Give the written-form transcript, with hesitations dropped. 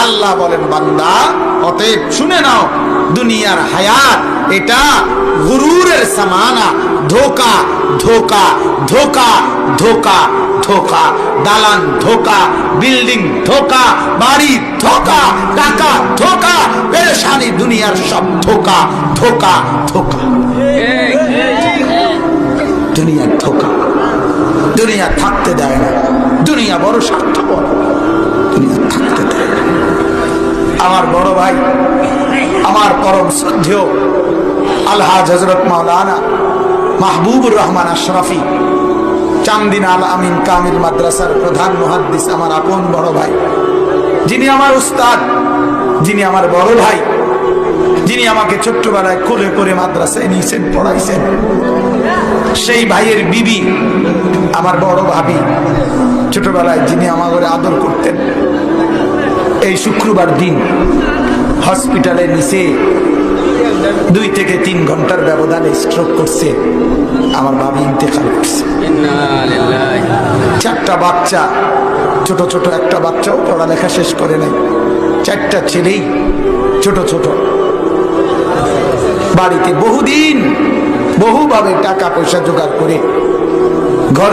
আল্লাহ বলেন বান্দা অতএব শুনে নাও দুনিয়ার হায়াত এটা গুরুরের সামানা, ধোকা ধোকা ধোকা ধোকা ধোকা, দালান ধোকা, বিল্ডিং ধোকা, বাড়ি ধোকা, টাকা ধোকা, পেরেশানি দুনিয়ার সব ধোকা ধোকা ধোকা। দুনিয়ার ধোকা, দুনিয়া থাকতে দেয় না, দুনিয়া বড় স্বার্থপর, দুনিয়া থাকতে দেয় না। আমার বড় ভাই, আমার পরম শ্রদ্ধেয় আলহাজ হযরত মাওলানা মাহবুবুর রহমান আশরাফি চান্দিনা আল আমিন কামিল মাদ্রাসার প্রধান মুহাদ্দিস, আমার আপন বড় ভাই, যিনি আমার উস্তাদ, যিনি আমার বড় ভাই, যিনি আমাকে ছোট্টবেলায় কোলে করে মাদ্রাসায় নিয়েছেন, পড়াইছেন, সেই ভাইয়ের বিবি আমার বড় ভাবি, ছোটবেলায় যিনি আমাদের আদর করতেন, এই শুক্রবার দিন হসপিটালে নিচে 2 থেকে 3 ঘন্টার ব্যবধানে স্ট্রোক করছে। আমার ভাবি ইন্তেকাল করছে। 4টা বাচ্চা, ছোট ছোট, একটা বাচ্চাও পড়ালেখা শেষ করে নাই, 4টা ছেলেই ছোট ছোট। বাড়িতে বহুদিন বহুভাবে টাকা পয়সা জোগাড় করে ঘর